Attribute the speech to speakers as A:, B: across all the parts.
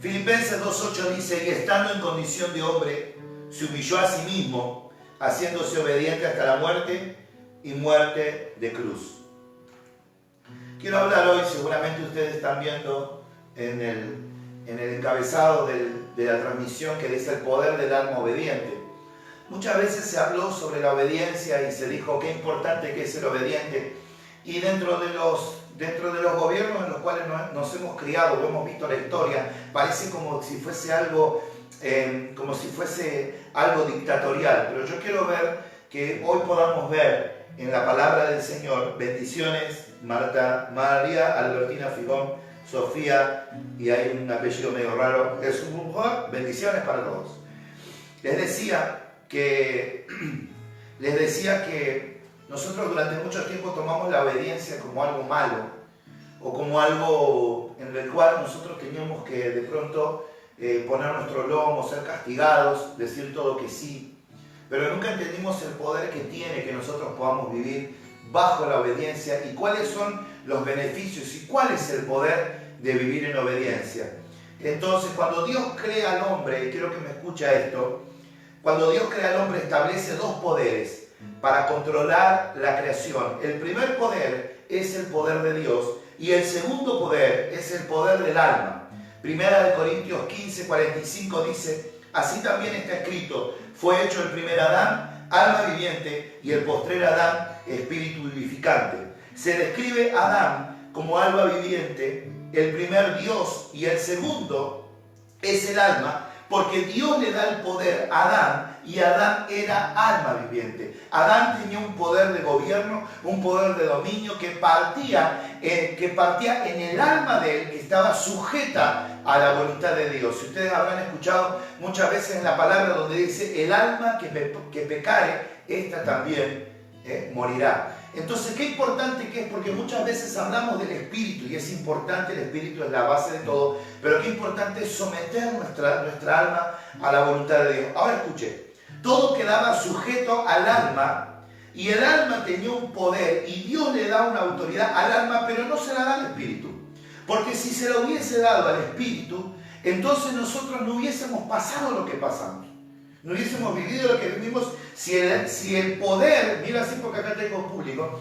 A: Filipenses 2:8 dice, y estando en condición de hombre, se humilló a sí mismo, haciéndose obediente hasta la muerte y muerte de cruz. Quiero hablar hoy, seguramente ustedes están viendo en el encabezado de la transmisión que dice el poder del alma obediente. Muchas veces se habló sobre la obediencia y se dijo qué importante que es ser obediente. Y dentro de los gobiernos en los cuales nos hemos criado, o hemos visto la historia, parece como si fuese algo dictatorial. Pero yo quiero ver que hoy podamos ver en la palabra del Señor bendiciones. Marta, María, Albertina Figón, Sofía, y hay un apellido medio raro, Jesús, bendiciones para todos. Les decía que nosotros durante mucho tiempo tomamos la obediencia como algo malo, o como algo en el cual nosotros teníamos que de pronto poner nuestro lomo, ser castigados, decir todo que sí, pero nunca entendimos el poder que tiene que nosotros podamos vivir bajo la obediencia y cuáles son los beneficios y cuál es el poder de vivir en obediencia. Entonces, cuando Dios crea al hombre, y quiero que me escucha esto, cuando Dios crea al hombre establece dos poderes para controlar la creación. El primer poder es el poder de Dios y el segundo poder es el poder del alma. Primera de Corintios 15:45 dice, así también está escrito, fue hecho el primer Adán, alma viviente, y el postrer Adán, espíritu vivificante. Se describe a Adán como alma viviente, el primer Dios, y el segundo es el alma, porque Dios le da el poder a Adán, y Adán era alma viviente. Adán tenía un poder de gobierno, un poder de dominio que partía en el alma de él, que estaba sujeta a la voluntad de Dios. Si ustedes habrán escuchado muchas veces en la palabra donde dice, el alma que pecare, esta también morirá. Entonces, qué importante que es, porque muchas veces hablamos del espíritu, y es importante, el espíritu es la base de todo, pero qué importante es someter nuestra alma a la voluntad de Dios. Ahora escuche, todo quedaba sujeto al alma, y el alma tenía un poder, y Dios le da una autoridad al alma, pero no se la da al espíritu. Porque si se lo hubiese dado al espíritu, entonces nosotros no hubiésemos pasado lo que pasamos. No hubiésemos vivido lo que vivimos si el poder, mira así porque acá tengo público,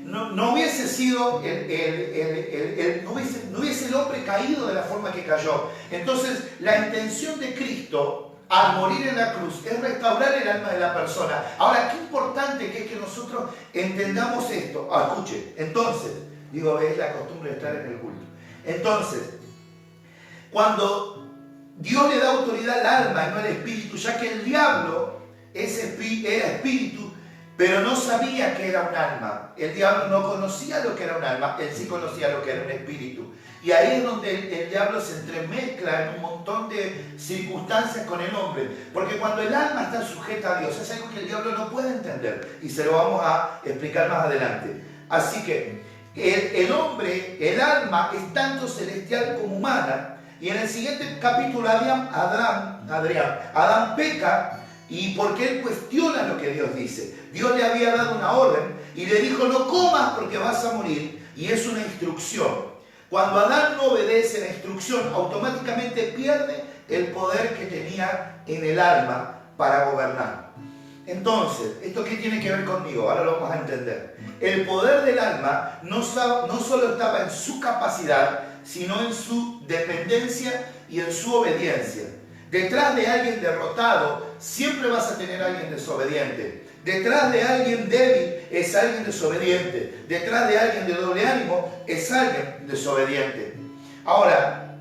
A: no hubiese sido, no hubiese el hombre caído de la forma que cayó. Entonces, la intención de Cristo al morir en la cruz es restaurar el alma de la persona. Ahora, qué importante que es que nosotros entendamos esto. Escuche, entonces, es la costumbre de estar en el culto. Entonces, cuando Dios le da autoridad al alma y no al espíritu, ya que el diablo era espíritu, pero no sabía que era un alma. El diablo no conocía lo que era un alma, él sí conocía lo que era un espíritu. Y ahí es donde el diablo se entremezcla en un montón de circunstancias con el hombre. Porque cuando el alma está sujeta a Dios, es algo que el diablo no puede entender. Y se lo vamos a explicar más adelante. Así que el hombre, el alma, es tanto celestial como humana. Y en el siguiente capítulo Adán peca, y porque él cuestiona lo que Dios dice. Dios le había dado una orden y le dijo, no comas porque vas a morir, y es una instrucción. Cuando Adán no obedece la instrucción, automáticamente pierde el poder que tenía en el alma para gobernar. Entonces, ¿esto qué tiene que ver conmigo? Ahora lo vamos a entender. El poder del alma no solo estaba en su capacidad, sino en su dependencia y en su obediencia. Detrás de alguien derrotado, siempre vas a tener a alguien desobediente. Detrás de alguien débil es alguien desobediente. Detrás de alguien de doble ánimo es alguien desobediente. Ahora,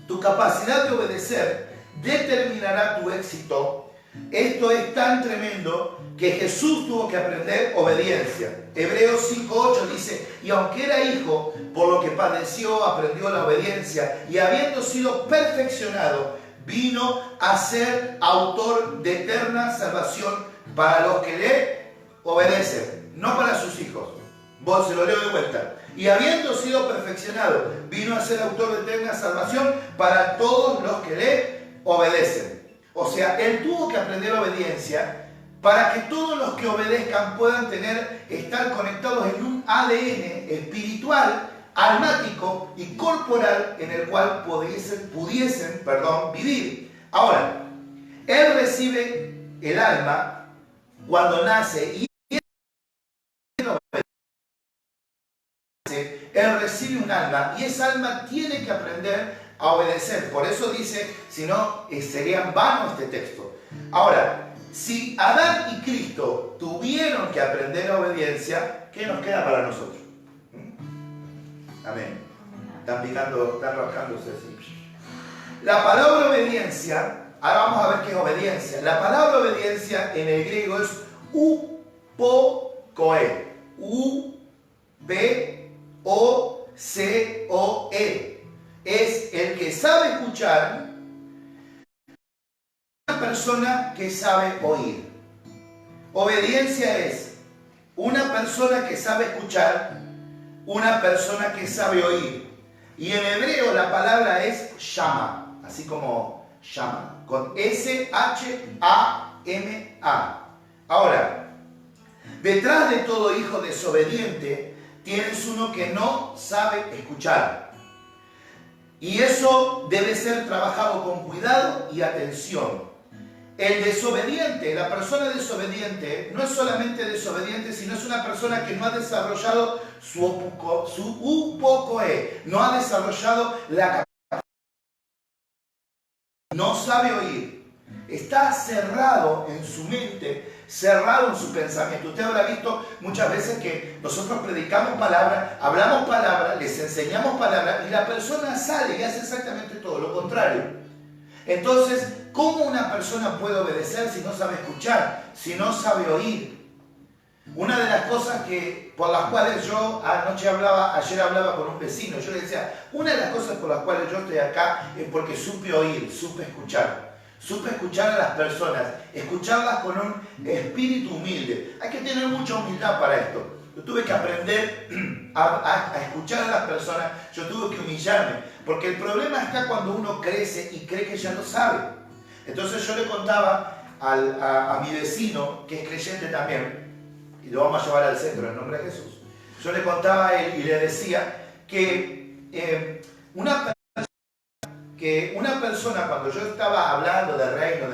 A: tu capacidad de obedecer determinará tu éxito. Esto es tan tremendo que Jesús tuvo que aprender obediencia. Hebreos 5:8 dice, y aunque era hijo, por lo que padeció, aprendió la obediencia, y habiendo sido perfeccionado, vino a ser autor de eterna salvación para los que le obedecen, no para sus hijos. Vos se lo leo de vuelta. Y habiendo sido perfeccionado, vino a ser autor de eterna salvación para todos los que le obedecen. O sea, él tuvo que aprender obediencia para que todos los que obedezcan puedan estar conectados en un ADN espiritual almático y corporal en el cual pudiesen vivir. Ahora, él recibe el alma cuando nace y él recibe un alma y esa alma tiene que aprender a obedecer. Por eso dice, si no, sería en vano este texto. Ahora, si Adán y Cristo tuvieron que aprender obediencia, ¿qué nos queda para nosotros? Amén. Están picando, están rascándose así. La palabra obediencia, ahora vamos a ver qué es obediencia. La palabra obediencia en el griego es upokoe. U-P-O-C-O-E. Es el que sabe escuchar, una persona que sabe oír. Obediencia es una persona que sabe escuchar, una persona que sabe oír. Y en hebreo la palabra es shama, así como shama, con S-H-A-M-A. Ahora, detrás de todo hijo desobediente tienes uno que no sabe escuchar. Y eso debe ser trabajado con cuidado y atención. El desobediente, la persona desobediente, no es solamente desobediente, sino es una persona que no ha desarrollado su upokoe, no ha desarrollado la capacidad, no sabe oír, está cerrado en su mente, cerrado en su pensamiento. Usted habrá visto muchas veces que nosotros predicamos palabras, hablamos palabras, les enseñamos palabras y la persona sale y hace exactamente todo lo contrario. Entonces, ¿cómo una persona puede obedecer si no sabe escuchar, si no sabe oír? Una de las cosas por las cuales yo ayer hablaba con un vecino, yo le decía, una de las cosas por las cuales yo estoy acá es porque supe oír, supe escuchar a las personas, escucharlas con un espíritu humilde. Hay que tener mucha humildad para esto. Yo tuve que aprender a escuchar a las personas, yo tuve que humillarme, porque el problema está cuando uno crece y cree que ya lo sabe. Entonces yo le contaba a mi vecino, que es creyente también, y lo vamos a llevar al centro en nombre de Jesús. Yo le contaba a él y le decía que una persona, cuando yo estaba hablando de reino,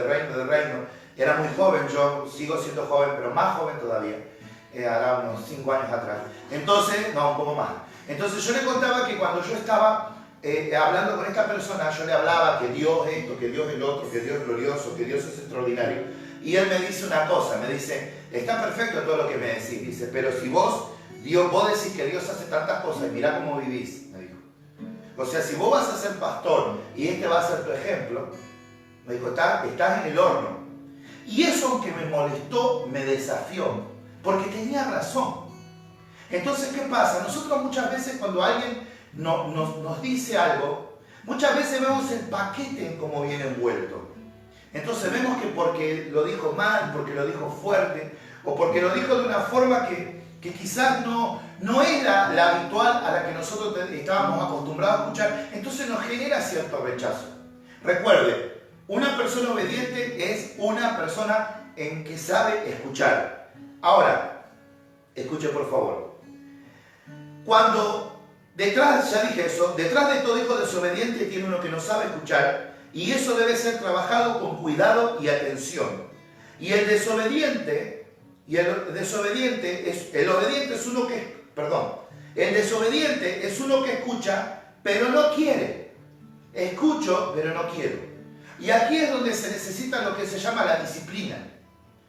A: era muy joven, yo sigo siendo joven, pero más joven todavía, hará unos 5 años atrás. Entonces, no, un poco más. Entonces yo le contaba que cuando yo estaba hablando con esta persona, yo le hablaba que Dios es esto, que Dios es lo otro, que Dios es glorioso, que Dios es extraordinario. Y él me dice una cosa, me dice, está perfecto todo lo que me decís, dice, pero si vos decís que Dios hace tantas cosas y mirá cómo vivís, me dijo. O sea, si vos vas a ser pastor y este va a ser tu ejemplo, me dijo, estás en el horno. Y eso, aunque me molestó, me desafió, porque tenía razón. Entonces, ¿qué pasa? Nosotros muchas veces cuando alguien nos dice algo, muchas veces vemos el paquete en cómo viene envuelto. Entonces vemos que porque lo dijo mal, porque lo dijo fuerte, o porque lo dijo de una forma que quizás no era la habitual a la que nosotros estábamos acostumbrados a escuchar, entonces nos genera cierto rechazo. Recuerde, una persona obediente es una persona en que sabe escuchar. Ahora, escuche por favor. Ya dije eso, detrás de todo hijo desobediente tiene uno que no sabe escuchar, y eso debe ser trabajado con cuidado y atención. Y el desobediente es uno que escucha, pero no quiere. Escucho, pero no quiero. Y aquí es donde se necesita lo que se llama la disciplina.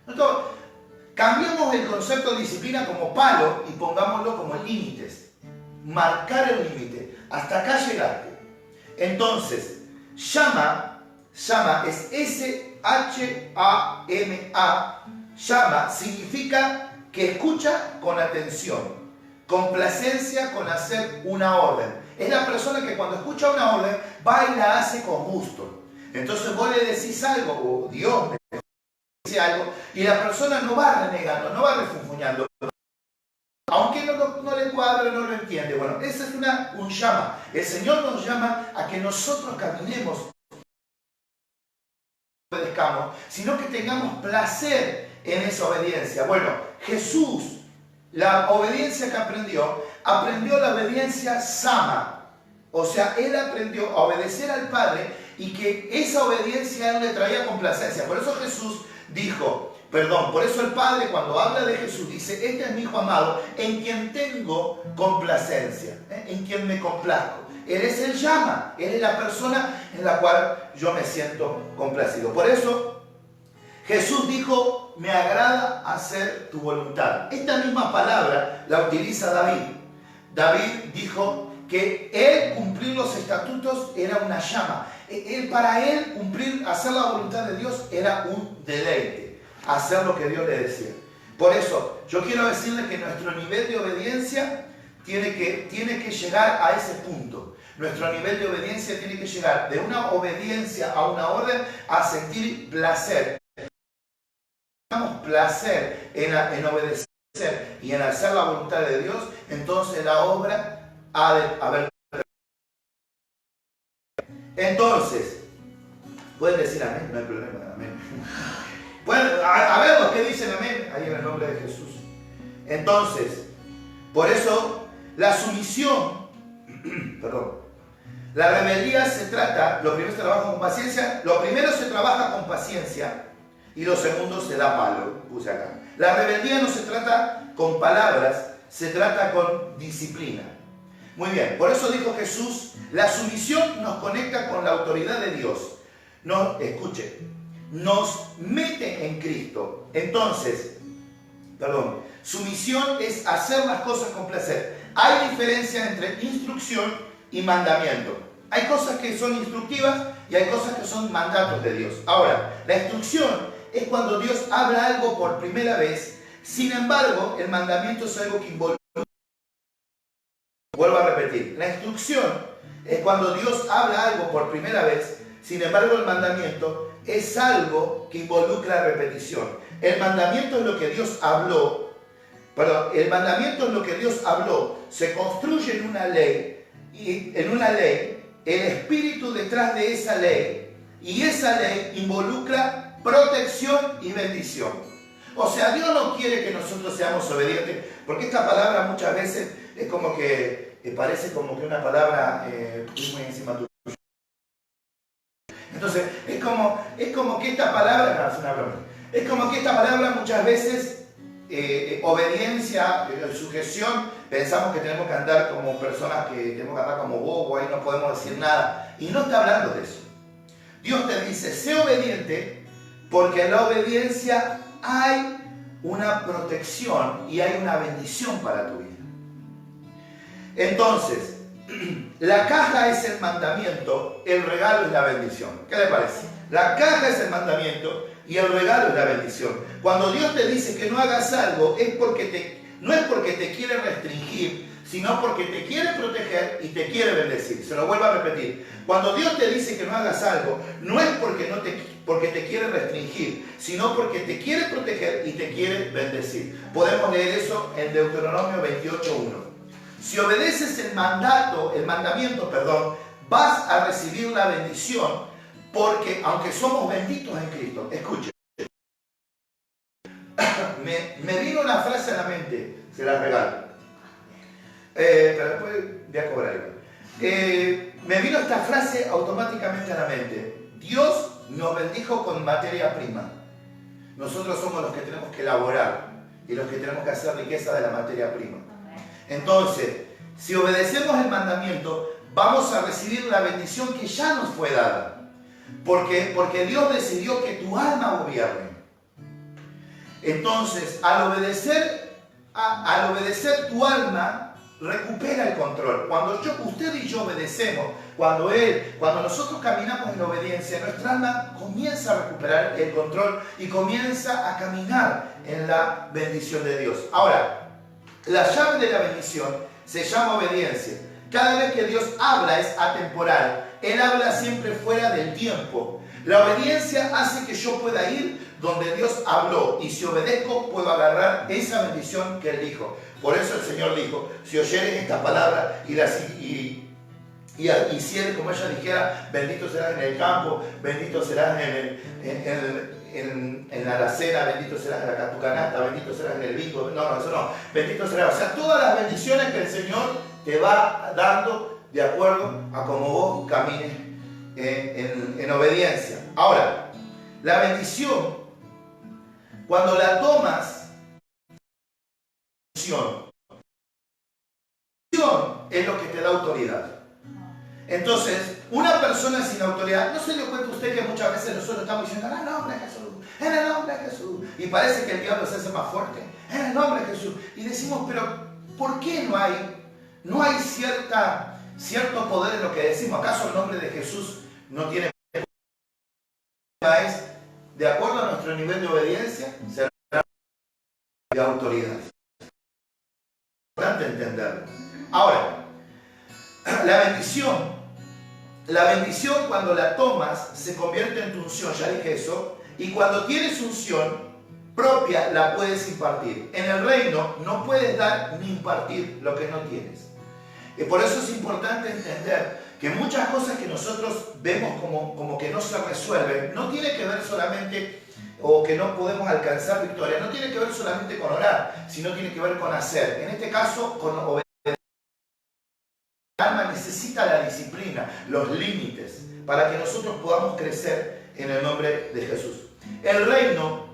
A: Entonces, cambiemos el concepto de disciplina como palo y pongámoslo como límites. Marcar el límite. Hasta acá llegaste. Entonces, llama es S-H-A-M-A. Llama significa que escucha con atención, complacencia con hacer una orden. Es la persona que cuando escucha una orden va y la hace con gusto. Entonces vos le decís algo, o Dios me dice algo, y la persona no va renegando, no va refunfuñando. Aunque no le cuadre, no lo entiende. Bueno, esa es un llama. El Señor nos llama a que nosotros caminemos, obedezcamos, sino que tengamos placer en esa obediencia. Bueno, Jesús la obediencia que aprendió la obediencia sama. O sea, él aprendió a obedecer al Padre y que esa obediencia a él le traía complacencia. Por eso Jesús dijo, por eso el Padre cuando habla de Jesús dice, este es mi Hijo amado, en quien tengo complacencia, en quien me complazco. Él es el llama, Él es la persona en la cual yo me siento complacido. Por eso Jesús dijo, me agrada hacer tu voluntad. Esta misma palabra la utiliza David. David dijo que él cumplir los estatutos era una llama. Para él cumplir, hacer la voluntad de Dios era un deleite, hacer lo que Dios le decía. Por eso yo quiero decirle que nuestro nivel de obediencia tiene que llegar a ese punto. Nuestro nivel de obediencia tiene que llegar de una obediencia a una orden a sentir placer. Tenemos placer en obedecer y en hacer la voluntad de Dios, entonces la obra ha de haber. Entonces, pueden decir amén, no hay problema, amén. A ver los que dicen amén, ahí en el nombre de Jesús. Entonces, por eso, la sumisión, la rebeldía se trata, lo primero se trabaja con paciencia, lo primero se trabaja con paciencia y lo segundo se da palo, puse acá. La rebeldía no se trata con palabras, se trata con disciplina. Muy bien, por eso dijo Jesús, la sumisión nos conecta con la autoridad de Dios. Nos mete en Cristo. Entonces, sumisión es hacer las cosas con placer. Hay diferencia entre instrucción y mandamiento. Hay cosas que son instructivas y hay cosas que son mandatos de Dios. Ahora, la instrucción es cuando Dios habla algo por primera vez. Sin embargo, el mandamiento es algo que involucra. Vuelvo a repetir. La instrucción es cuando Dios habla algo por primera vez. Sin embargo, el mandamiento es algo que involucra repetición. El mandamiento es lo que Dios habló. El mandamiento es lo que Dios habló. Se construye en una ley. Y en una ley, el espíritu detrás de esa ley. Y esa ley involucra protección y bendición. O sea, Dios no quiere que nosotros seamos obedientes, porque esta palabra muchas veces es como que parece como que una palabra muy encima tuya. Entonces, es como que esta palabra, no, es una broma. Es como que esta palabra muchas veces obediencia, sujeción, pensamos que tenemos que andar como personas que tenemos que andar como bobo, ahí no podemos decir nada. Y no está hablando de eso. Dios te dice, sé obediente, porque en la obediencia hay una protección y hay una bendición para tu vida. Entonces, la caja es el mandamiento, el regalo es la bendición. ¿Qué le parece? La caja es el mandamiento y el regalo es la bendición. Cuando Dios te dice que no hagas algo, no es porque te quiere restringir, sino porque te quiere proteger y te quiere bendecir. Se lo vuelvo a repetir. Cuando Dios te dice que no hagas algo, no es porque te quiere restringir, sino porque te quiere proteger y te quiere bendecir. Podemos leer eso en Deuteronomio 28:1. Si obedeces el mandamiento, vas a recibir la bendición, porque aunque somos benditos en Cristo, escuche, me vino una frase a la mente, se la regalo, pero después voy a cobrar igual. Me vino esta frase automáticamente a la mente. Dios nos bendijo con materia prima. Nosotros somos los que tenemos que elaborar y los que tenemos que hacer riqueza de la materia prima. Entonces, si obedecemos el mandamiento, vamos a recibir la bendición que ya nos fue dada. Porque Dios decidió que tu alma gobierne. Entonces, al obedecer tu alma, recupera el control. Cuando usted y yo obedecemos, cuando nosotros caminamos en obediencia, nuestra alma comienza a recuperar el control y comienza a caminar en la bendición de Dios. Ahora, la llave de la bendición se llama obediencia. Cada vez que Dios habla es atemporal. Él habla siempre fuera del tiempo. La obediencia hace que yo pueda ir donde Dios habló, y si obedezco puedo agarrar esa bendición que Él dijo. Por eso el Señor dijo, si oyeren esta palabra y hicieres como ella dijera, bendito serás en el campo, bendito serás en la alacena, bendito serás en tu canasta, bendito serás en el bingo, no, eso no, bendito serás. O sea, todas las bendiciones que el Señor te va dando de acuerdo a cómo vos camines en obediencia. Ahora, la bendición, cuando la tomas, es lo que te da autoridad. Entonces, una persona sin autoridad, ¿no se dio cuenta usted que muchas veces nosotros estamos diciendo en el nombre de Jesús, en el nombre de Jesús? Y parece que el diablo se hace más fuerte, en el nombre de Jesús. Y decimos, pero ¿por qué no hay cierto poder en lo que decimos? ¿Acaso el nombre de Jesús no tiene poder? Es, de acuerdo a nuestro nivel de obediencia, será de autoridad. Es importante entenderlo. Ahora, la bendición cuando la tomas se convierte en tu unción, ya dije eso, y cuando tienes unción propia la puedes impartir. En el reino no puedes dar ni impartir lo que no tienes. Y por eso es importante entender que muchas cosas que nosotros vemos como que no se resuelven, no tiene que ver solamente, o que no podemos alcanzar victoria, no tiene que ver solamente con orar, sino tiene que ver con hacer. En este caso, con obedecer. El alma necesita la disciplina, los límites, para que nosotros podamos crecer en el nombre de Jesús. En el reino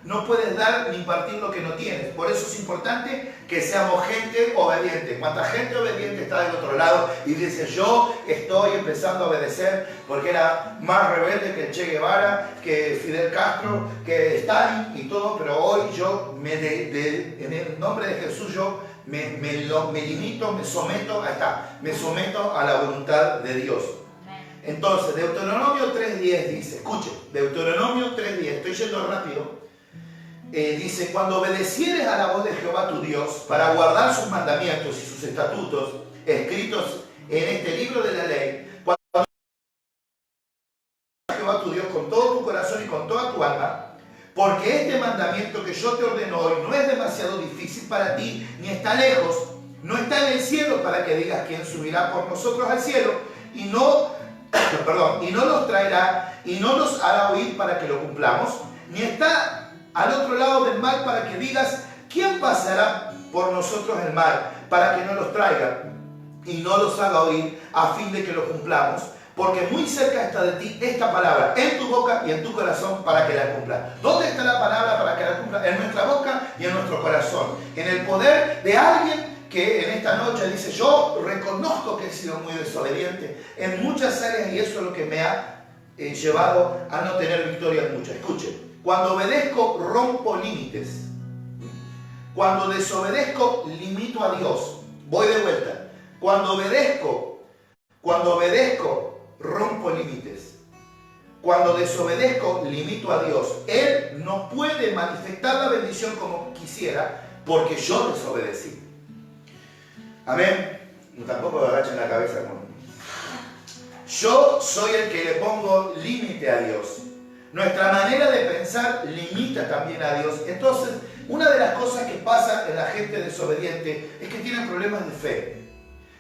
A: no puedes dar ni impartir lo que no tienes. Por eso es importante que seamos gente obediente. ¿Cuánta gente obediente está del otro lado y dice, yo estoy empezando a obedecer porque era más rebelde que Che Guevara, que Fidel Castro, que Stalin y todo, pero hoy yo en el nombre de Jesús yo me limito, me someto a la voluntad de Dios. Entonces, Deuteronomio 3.10 dice, escuche, Deuteronomio 3.10, estoy yendo rápido, dice, cuando obedecieres a la voz de Jehová tu Dios para guardar sus mandamientos y sus estatutos escritos en este libro de la ley, cuando obedecieres a Jehová tu Dios con todo tu corazón y con toda tu alma, porque este mandamiento que yo te ordeno hoy no es demasiado difícil para ti, ni está lejos, no está en el cielo para que digas quién subirá por nosotros al cielo, y no nos traerá y no nos hará oír para que lo cumplamos, ni está al otro lado del mar para que digas quién pasará por nosotros el mar para que no los traiga y no los haga oír a fin de que lo cumplamos. Porque muy cerca está de ti esta palabra, en tu boca y en tu corazón para que la cumplas. ¿Dónde está la palabra para que la cumplas? En nuestra boca y en nuestro corazón. En el poder de alguien que en esta noche dice, yo reconozco que he sido muy desobediente en muchas áreas y eso es lo que me ha llevado a no tener victoria en muchas. Escuche, cuando obedezco rompo límites. Cuando desobedezco limito a Dios. Voy de vuelta. Cuando obedezco rompo límites. Cuando desobedezco, limito a Dios. Él no puede manifestar la bendición como quisiera porque yo desobedecí. Amén. No, tampoco me agachen la cabeza con... Yo soy el que le pongo límite a Dios. Nuestra manera de pensar limita también a Dios. Entonces, una de las cosas que pasa en la gente desobediente es que tienen problemas de fe.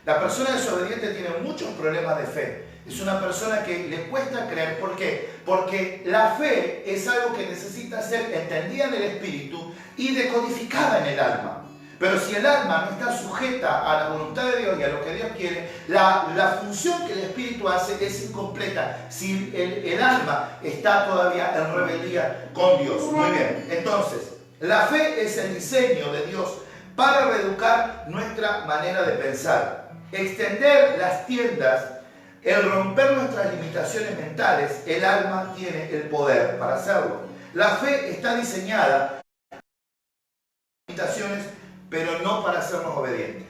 A: La persona desobediente tiene muchos problemas de fe. Es una persona que le cuesta creer. ¿Por qué? Porque la fe es algo que necesita ser entendida en el espíritu y decodificada en el alma. Pero si el alma no está sujeta a la voluntad de Dios y a lo que Dios quiere, la función que el espíritu hace es incompleta. Si el alma está todavía en rebeldía con Dios. Muy bien. Entonces, la fe es el diseño de Dios para reeducar nuestra manera de pensar. Extender las tiendas, el romper nuestras limitaciones mentales, el alma tiene el poder para hacerlo. La fe está diseñada para limitaciones, pero no para hacernos obedientes.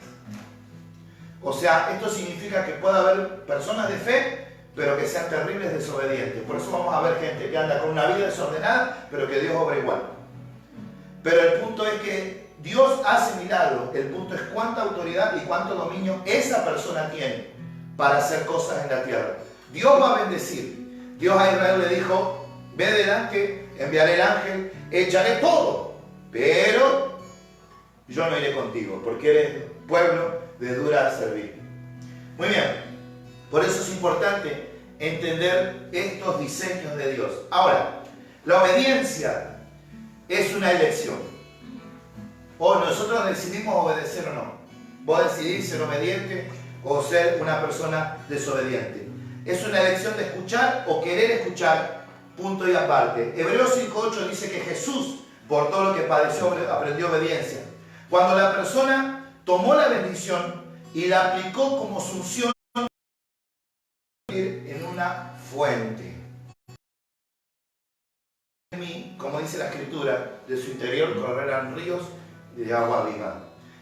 A: O sea, esto significa que puede haber personas de fe, pero que sean terribles desobedientes. Por eso vamos a ver gente que anda con una vida desordenada, pero que Dios obra igual. Pero el punto es que Dios hace milagros. El punto es cuánta autoridad y cuánto dominio esa persona tiene para hacer cosas en la tierra. Dios va a bendecir. Dios a Israel le dijo, ve delante, enviaré el ángel, echaré todo, pero yo no iré contigo, porque eres pueblo de dura servir. Muy bien, por eso es importante entender estos diseños de Dios. Ahora, La obediencia es una elección. O nosotros decidimos obedecer o no. Vos decidís ser obediente o ser una persona desobediente. Es una elección de escuchar o querer escuchar, punto y aparte. Hebreos 5:8 dice que Jesús, por todo lo que padeció, aprendió obediencia. Cuando la persona tomó la bendición y la aplicó como su unción en una fuente. Como dice la Escritura, de su interior correrán ríos de agua viva.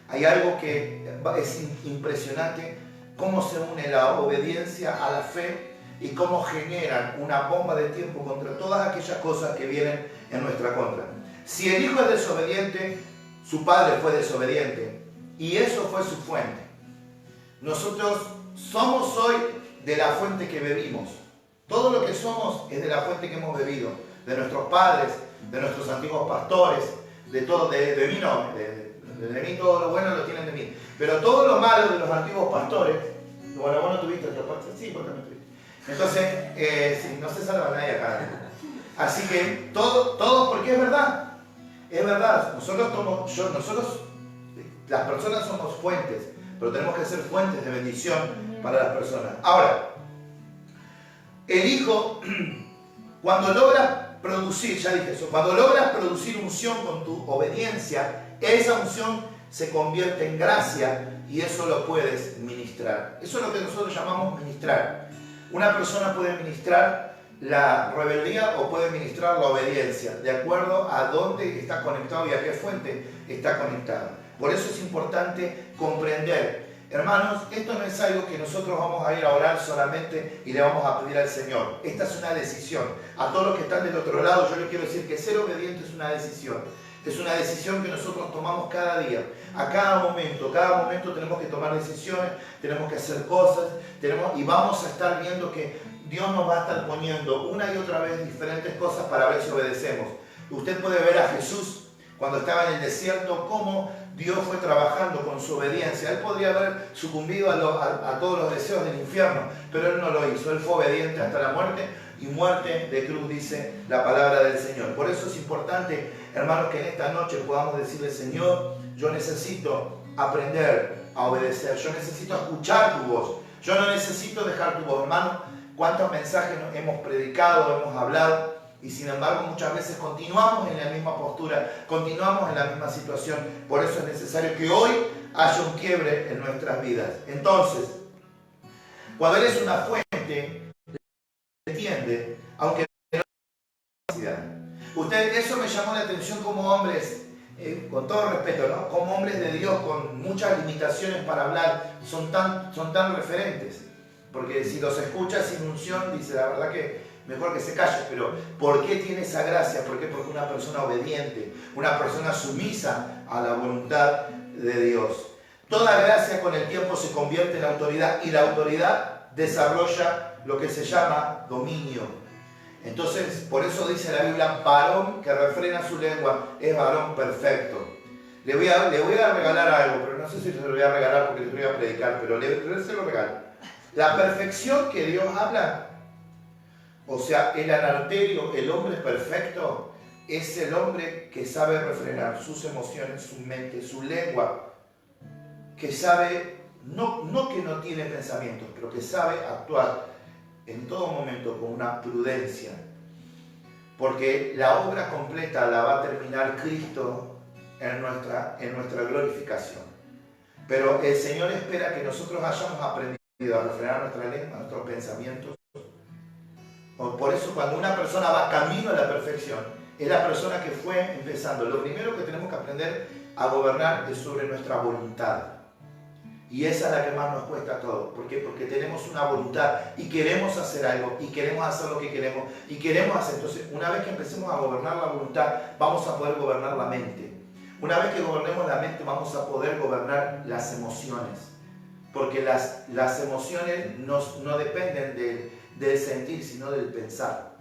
A: Hay algo que es impresionante, cómo se une la obediencia a la fe y cómo generan una bomba de tiempo contra todas aquellas cosas que vienen en nuestra contra. Si el hijo es desobediente, su padre fue desobediente y eso fue su fuente. Nosotros somos hoy de la fuente que bebimos. Todo lo que somos es de la fuente que hemos bebido, de nuestros padres, de nuestros antiguos pastores, de todo, de mí no, de mí todo lo bueno lo tienen de mí, pero todo lo malo de los antiguos pastores. Bueno, vos no tuviste otra parte, sí, vos también tuviste. Entonces, sí, no se salva nadie acá. Así que todo porque es verdad, nosotros, las personas somos fuentes, pero tenemos que ser fuentes de bendición para las personas. Ahora, el hijo, cuando logra producir, ya dije eso, cuando logras producir unción con tu obediencia, esa unción se convierte en gracia y eso lo puedes ministrar. Eso es lo que nosotros llamamos ministrar. Una persona puede ministrar la rebeldía o puede ministrar la obediencia, de acuerdo a dónde está conectado y a qué fuente está conectado. Por eso es importante comprender. Hermanos, esto no es algo que nosotros vamos a ir a orar solamente y le vamos a pedir al Señor. Esta es una decisión. A todos los que están del otro lado, yo les quiero decir que ser obediente es una decisión. Es una decisión que nosotros tomamos cada día. A cada momento tenemos que tomar decisiones, tenemos que hacer cosas, y vamos a estar viendo que Dios nos va a estar poniendo una y otra vez diferentes cosas para ver si obedecemos. Usted puede ver a Jesús cuando estaba en el desierto, cómo Dios fue trabajando con su obediencia. Él podría haber sucumbido a todos los deseos del infierno, pero Él no lo hizo. Él fue obediente hasta la muerte, y muerte de cruz, dice la palabra del Señor. Por eso es importante, hermanos, que en esta noche podamos decirle: Señor, yo necesito aprender a obedecer, yo necesito escuchar tu voz, yo no necesito dejar tu voz. Hermano, cuántos mensajes hemos predicado, hemos hablado, y sin embargo muchas veces continuamos en la misma postura, continuamos en la misma situación. Por eso es necesario que hoy haya un quiebre en nuestras vidas. Entonces, cuando eres una fuente, entiende, aunque no capacidad. Eso me llamó la atención como hombres, con todo respeto, ¿no? Como hombres de Dios con muchas limitaciones para hablar, son tan referentes. Porque si los escuchas sin unción, dice, la verdad que mejor que se calle. Pero ¿por qué tiene esa gracia? ¿Por qué? Porque una persona obediente, una persona sumisa a la voluntad de Dios. Toda gracia con el tiempo se convierte en autoridad, y la autoridad desarrolla lo que se llama dominio. Entonces, por eso dice la Biblia: varón que refrena su lengua es varón perfecto. Le voy a regalar algo, pero no sé si se lo voy a regalar porque les voy a predicar, pero se lo regalo. La perfección que Dios habla, o sea, el anarterio, el hombre perfecto, es el hombre que sabe refrenar sus emociones, su mente, su lengua, que sabe, no que no tiene pensamientos, pero que sabe actuar en todo momento con una prudencia, porque la obra completa la va a terminar Cristo en nuestra glorificación. Pero el Señor espera que nosotros hayamos aprendido a refrenar nuestra lengua, nuestros pensamientos. Por eso, cuando una persona va camino a la perfección, es la persona que fue empezando. Lo primero que tenemos que aprender a gobernar es sobre nuestra voluntad. Y esa es la que más nos cuesta a todos. ¿Por qué? Porque tenemos una voluntad y queremos hacer algo, y queremos hacer lo que queremos, y queremos hacer. Entonces, una vez que empecemos a gobernar la voluntad, vamos a poder gobernar la mente. Una vez que gobernemos la mente, vamos a poder gobernar las emociones. Porque las emociones no dependen del sentir, sino del pensar.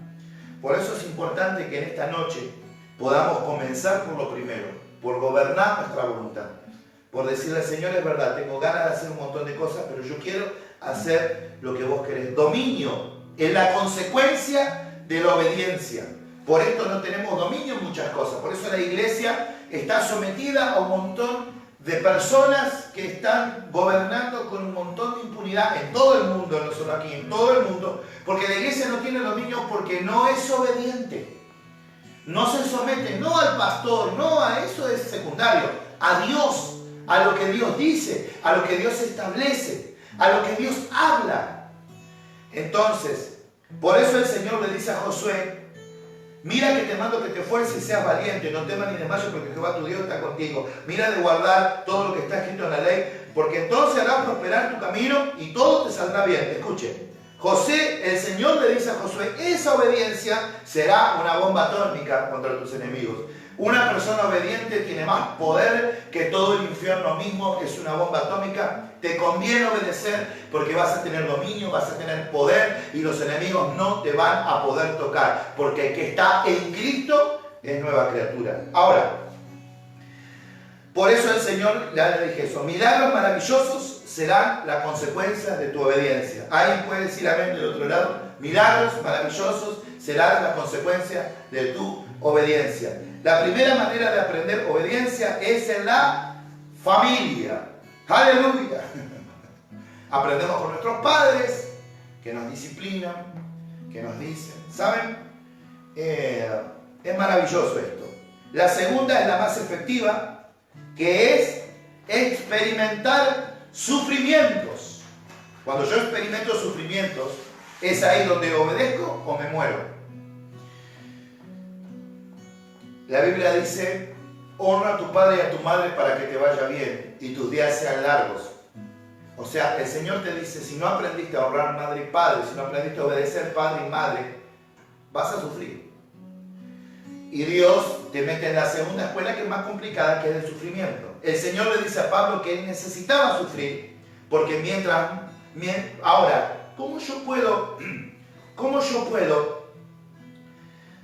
A: Por eso es importante que en esta noche podamos comenzar por lo primero, por gobernar nuestra voluntad. Por decirle: Señor, es verdad, tengo ganas de hacer un montón de cosas, pero yo quiero hacer lo que vos querés. Dominio es la consecuencia de la obediencia. Por esto no tenemos dominio en muchas cosas. Por eso la iglesia está sometida a un montón de personas que están gobernando con un montón de impunidad en todo el mundo, no solo aquí, en todo el mundo. Porque la iglesia no tiene dominio porque no es obediente. No se somete, no al pastor, no a eso, es secundario. A Dios, a lo que Dios dice, a lo que Dios establece, a lo que Dios habla. Entonces, por eso el Señor le dice a Josué: mira que te mando que te esfuerces y seas valiente, no temas ni desmayes, porque Jehová tu Dios está contigo. Mira de guardar todo lo que está escrito en la ley, porque entonces hará prosperar tu camino y todo te saldrá bien. Escuche, el Señor le dice a Josué: esa obediencia será una bomba atómica contra tus enemigos. Una persona obediente tiene más poder que todo el infierno mismo, es una bomba atómica. Te conviene obedecer porque vas a tener dominio, vas a tener poder y los enemigos no te van a poder tocar, porque el que está en Cristo es nueva criatura. Ahora, por eso el Señor le dije eso: milagros maravillosos serán la consecuencia de tu obediencia. Alguien puede decir amén del otro lado. Milagros maravillosos serán la consecuencia de tu obediencia. La primera manera de aprender obediencia es en la familia. ¡Aleluya! Aprendemos con nuestros padres, que nos disciplinan, que nos dicen. ¿Saben? Es maravilloso esto. La segunda es la más efectiva, que es experimentar sufrimientos. Cuando yo experimento sufrimientos, es ahí donde obedezco o me muero. La Biblia dice: honra a tu padre y a tu madre para que te vaya bien y tus días sean largos. O sea, el Señor te dice: si no aprendiste a honrar madre y padre, si no aprendiste a obedecer padre y madre, vas a sufrir. Y Dios te mete en la segunda escuela, que es más complicada, que es el sufrimiento. El Señor le dice a Pablo que él necesitaba sufrir, porque ahora, ¿cómo yo puedo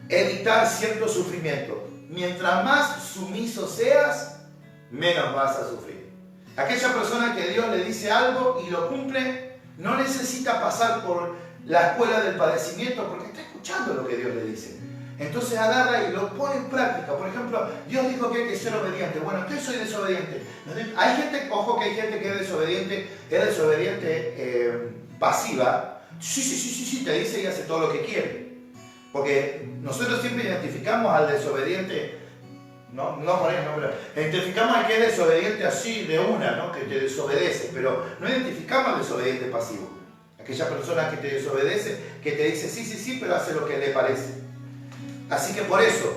A: evitar cierto sufrimiento? Mientras más sumiso seas, menos vas a sufrir. Aquella persona que Dios le dice algo y lo cumple, no necesita pasar por la escuela del padecimiento, porque está escuchando lo que Dios le dice. Entonces agarra y lo pone en práctica. Por ejemplo, Dios dijo que hay que ser obediente. Bueno, ¿qué soy desobediente? Hay gente, ojo, que hay gente que es desobediente pasiva. Sí, te dice y hace todo lo que quiere. Porque nosotros siempre identificamos al desobediente, no por eso, pero identificamos al que es desobediente así de una, ¿no? Que te desobedece, pero no identificamos al desobediente pasivo. Aquella persona que te desobedece, que te dice sí, pero hace lo que le parece. Así que por eso,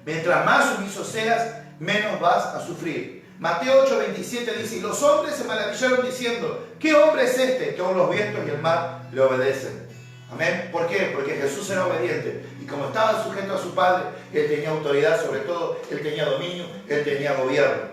A: mientras más sumiso seas, menos vas a sufrir. Mateo 8:27 dice: y los hombres se maravillaron diciendo: ¿qué hombre es este que aun los vientos y el mar le obedecen? Amén. ¿Por qué? Porque Jesús era obediente. Y como estaba sujeto a su Padre, Él tenía autoridad sobre todo, Él tenía dominio, Él tenía gobierno.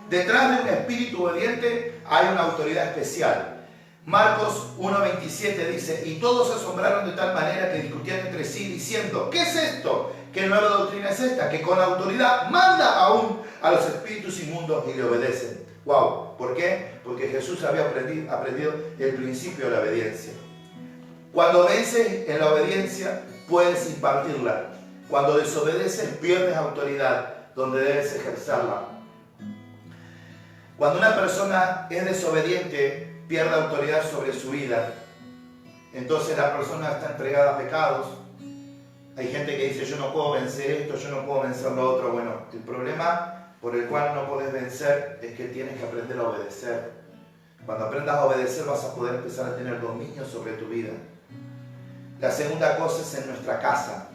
A: Detrás de un espíritu obediente hay una autoridad especial. Marcos 1:27 dice: y todos se asombraron de tal manera que discutían entre sí diciendo: ¿qué es esto? ¿Qué nueva doctrina es esta? Que con autoridad manda aún a los espíritus inmundos y le obedecen. ¡Wow! ¿Por qué? Porque Jesús había aprendido el principio de la obediencia. Cuando obedeces en la obediencia, puedes impartirla. Cuando desobedeces, pierdes autoridad donde debes ejercerla. Cuando una persona es desobediente, pierde autoridad sobre su vida. Entonces la persona está entregada a pecados. Hay gente que dice: yo no puedo vencer esto, yo no puedo vencer lo otro. Bueno, el problema por el cual no podés vencer es que tienes que aprender a obedecer. Cuando aprendas a obedecer, vas a poder empezar a tener dominio sobre tu vida. La segunda cosa es en nuestra casa.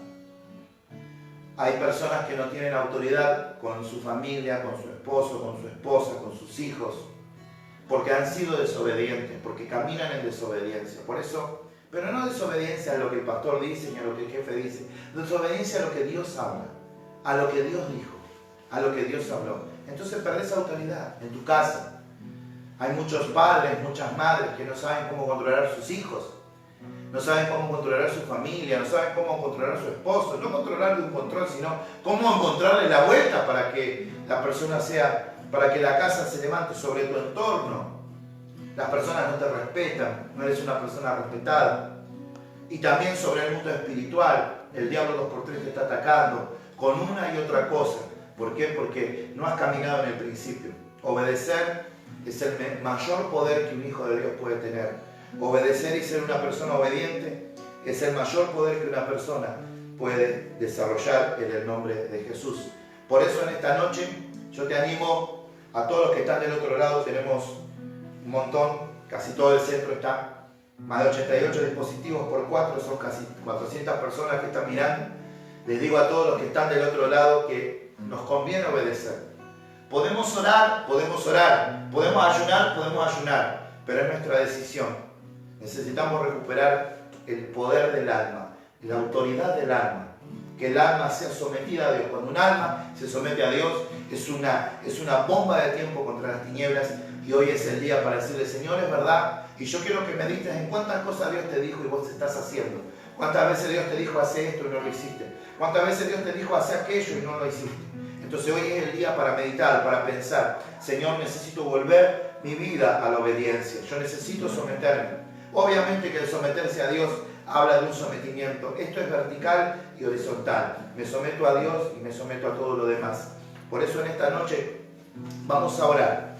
A: Hay personas que no tienen autoridad con su familia, con su esposo, con su esposa, con sus hijos, porque han sido desobedientes, porque caminan en desobediencia. Por eso, pero no desobediencia a lo que el pastor dice ni a lo que el jefe dice, desobediencia a lo que Dios habla, a lo que Dios dijo, a lo que Dios habló. Entonces perdés autoridad en tu casa. Hay muchos padres, muchas madres que no saben cómo controlar a sus hijos, no saben cómo controlar a su familia, no saben cómo controlar a su esposo, no controlarle un control, sino cómo encontrarle la vuelta para que la persona para que la casa se levante sobre tu entorno. Las personas no te respetan, no eres una persona respetada. y también sobre el mundo espiritual. El diablo 2x3 te está atacando con una y otra cosa. ¿Por qué? Porque no has caminado en el principio. Obedecer es el mayor poder que un hijo de Dios puede tener. Obedecer y ser una persona obediente es el mayor poder que una persona puede desarrollar en el nombre de Jesús. Por eso en esta noche yo te animo a todos los que están del otro lado. Tenemos un montón, casi todo el centro está, más de 88 dispositivos por 4, son casi 400 personas que están mirando. Les digo a todos los que están del otro lado que nos conviene obedecer. Podemos orar, podemos ayunar, pero es nuestra decisión. Necesitamos recuperar el poder del alma, la autoridad del alma, que el alma sea sometida a Dios. Cuando un alma se somete a Dios, es una bomba de tiempo contra las tinieblas, y hoy es el día para decirle: Señor, es verdad, y yo quiero que medites en cuántas cosas Dios te dijo y vos estás haciendo. Cuántas veces Dios te dijo: hace esto y no lo hiciste. Cuántas veces Dios te dijo: hace aquello y no lo hiciste. Entonces hoy es el día para meditar, para pensar: Señor, necesito volver mi vida a la obediencia. Yo necesito someterme. Obviamente que el someterse a Dios habla de un sometimiento. Esto es vertical y horizontal. Me someto a Dios y me someto a todo lo demás. Por eso en esta noche vamos a orar.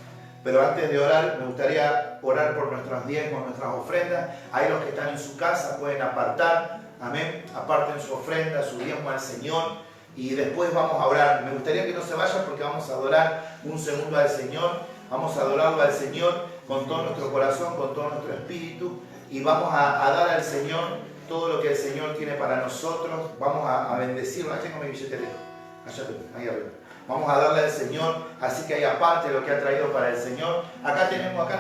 A: Pero antes de orar, me gustaría orar por nuestros diezmos, nuestras ofrendas. Ahí los que están en su casa pueden apartar. Amén. Aparten su ofrenda, su diezmo al Señor. Y después vamos a orar. Me gustaría que no se vayan porque vamos a adorar un segundo al Señor. Vamos a adorarlo al Señor con todo nuestro corazón, con todo nuestro espíritu. Y vamos a dar al Señor todo lo que el Señor tiene para nosotros. Vamos a bendecirlo. Ahí tengo mi billetera. Ahí arriba. Vamos a darle al Señor, así que ahí aparte lo que ha traído para el Señor. Acá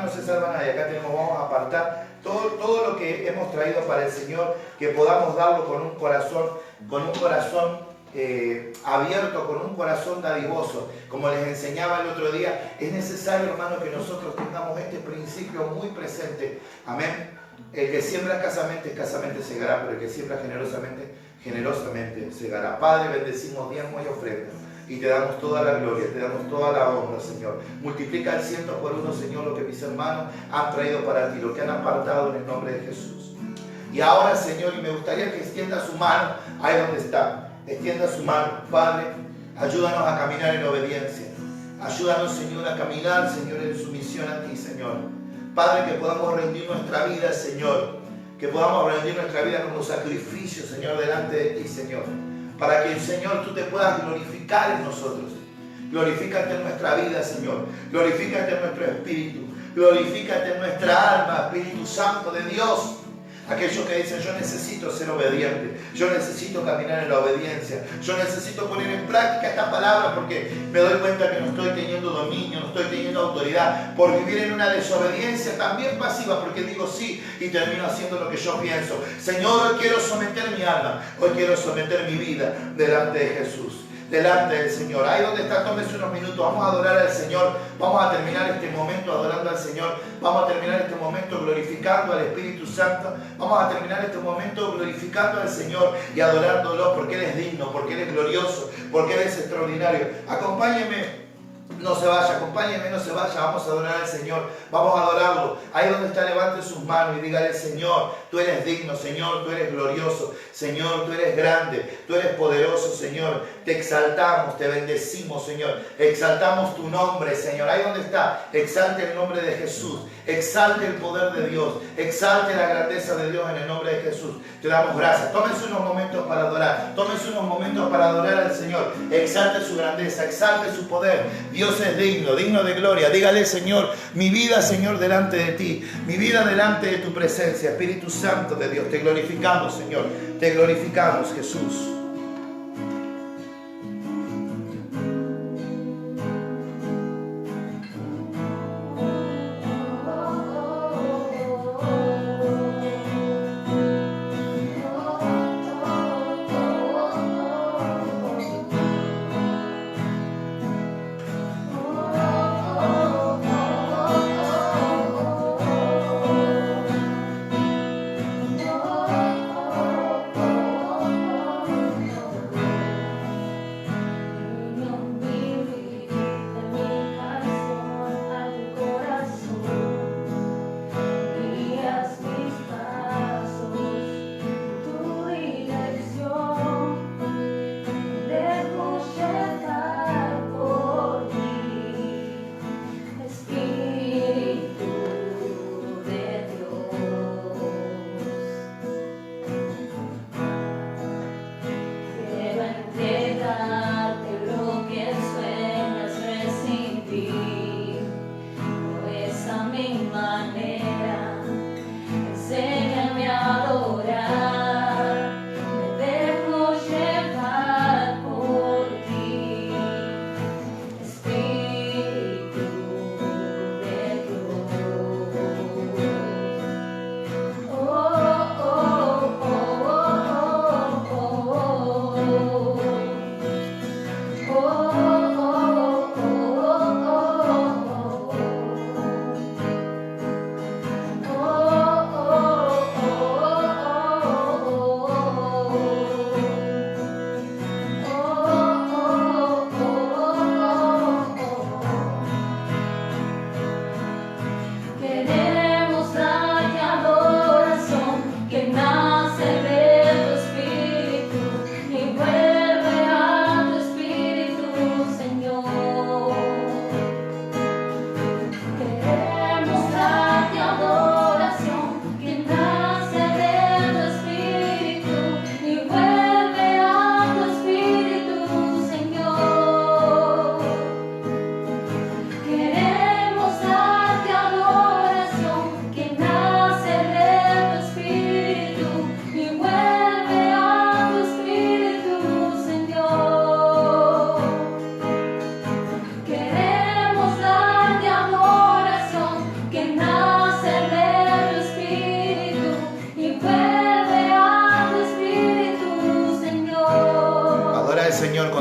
A: no se salva nadie, vamos a apartar todo lo que hemos traído para el Señor, que podamos darlo con un corazón abierto, con un corazón dadivoso. Como les enseñaba el otro día, es necesario, hermano, que nosotros tengamos este principio muy presente. Amén. El que siembra escasamente segará, pero el que siembra generosamente segará. Padre, bendecimos diezmo y ofrenda. Y te damos toda la gloria, te damos toda la honra, Señor. Multiplica al 100 por 1, Señor, lo que mis hermanos han traído para ti, lo que han apartado en el nombre de Jesús. Y ahora, Señor, y me gustaría que extienda su mano ahí donde está. Extienda su mano, Padre. Ayúdanos a caminar en obediencia. Ayúdanos, Señor, a caminar, Señor, en sumisión a ti, Señor. Padre, que podamos rendir nuestra vida, Señor. Que podamos rendir nuestra vida como sacrificio, Señor, delante de ti, Señor. Para que, Señor, tú te puedas glorificar en nosotros. Glorifícate en nuestra vida, Señor. Glorifícate en nuestro espíritu. Glorifícate en nuestra alma, Espíritu Santo de Dios. Aquellos que dicen: yo necesito ser obediente, yo necesito caminar en la obediencia, yo necesito poner en práctica esta palabra porque me doy cuenta que no estoy teniendo dominio, no estoy teniendo autoridad, por vivir en una desobediencia también pasiva, porque digo sí y termino haciendo lo que yo pienso. Señor, hoy quiero someter mi alma, hoy quiero someter mi vida delante de Jesús, delante del Señor. Ahí donde está, tómese unos minutos, vamos a adorar al Señor, vamos a terminar este momento adorando al Señor, vamos a terminar este momento glorificando al Espíritu Santo, vamos a terminar este momento glorificando al Señor y adorándolo porque Él es digno, porque Él es glorioso, porque Él es extraordinario. Acompáñeme. No se vaya, acompáñenme, no se vaya, vamos a adorar al Señor, vamos a adorarlo. Ahí donde está, levante sus manos y dígale: Señor, tú eres digno, Señor, tú eres glorioso, Señor, tú eres grande, tú eres poderoso, Señor. Te exaltamos, te bendecimos, Señor. Exaltamos tu nombre, Señor. Ahí donde está, exalte el nombre de Jesús, exalte el poder de Dios, exalte la grandeza de Dios en el nombre de Jesús. Te damos gracias. Tómense unos momentos para adorar, tómense unos momentos para adorar al Señor. Exalte su grandeza, exalte su poder. Dios es digno, digno de gloria. Dígale: Señor, mi vida, Señor, delante de ti, mi vida delante de tu presencia. Espíritu Santo de Dios, te glorificamos, Señor, te glorificamos, Jesús.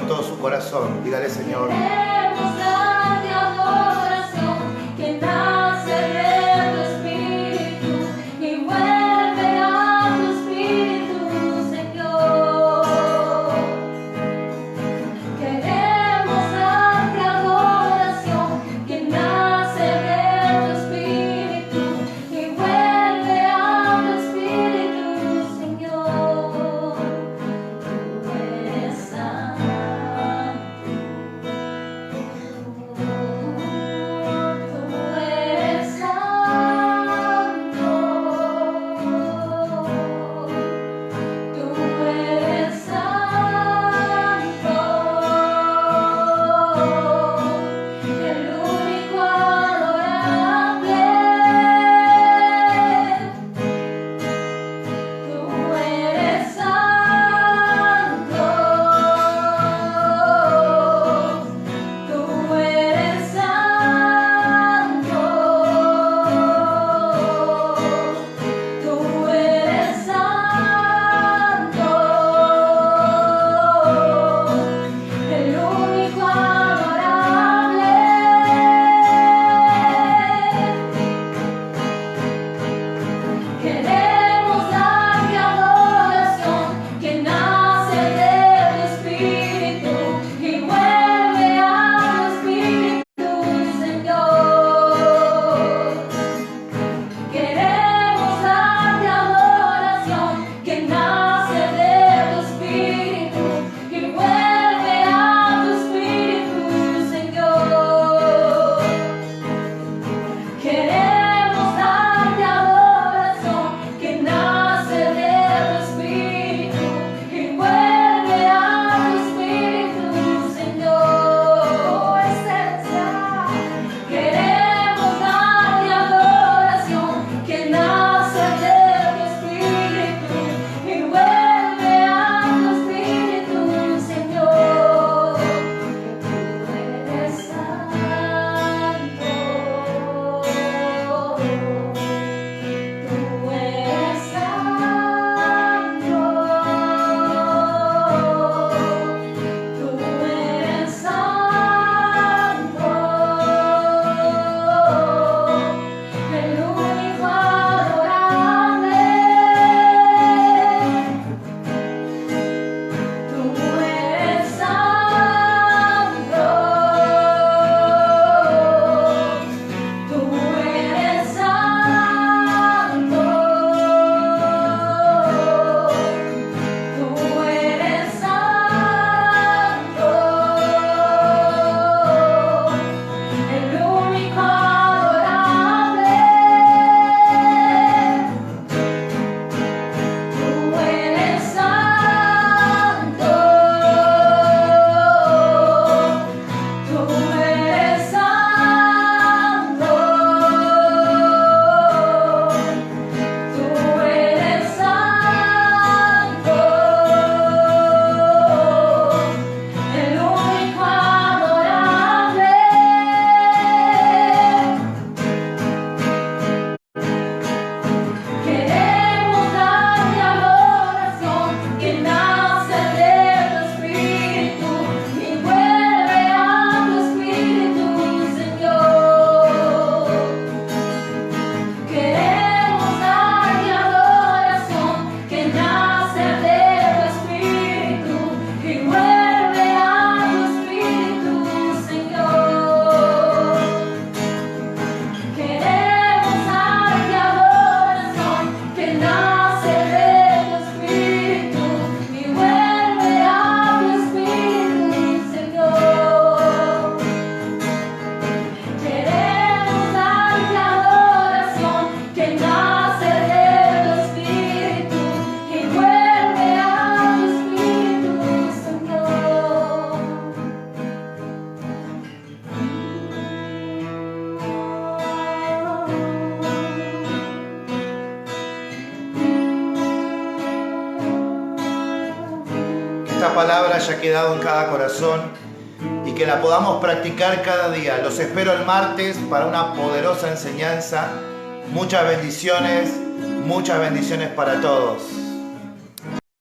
A: con todo su corazón. Dígale, Señor.
B: Queremos darte adoración que nace de tu espíritu y vuelve a tu espíritu, Señor. Queremos darte adoración que nace de tu espíritu y vuelve a tu espíritu, Señor. Tú eres santo.
A: esta palabra haya quedado en cada corazón y que la podamos practicar cada día. Los espero el martes para una poderosa enseñanza. Muchas bendiciones para todos.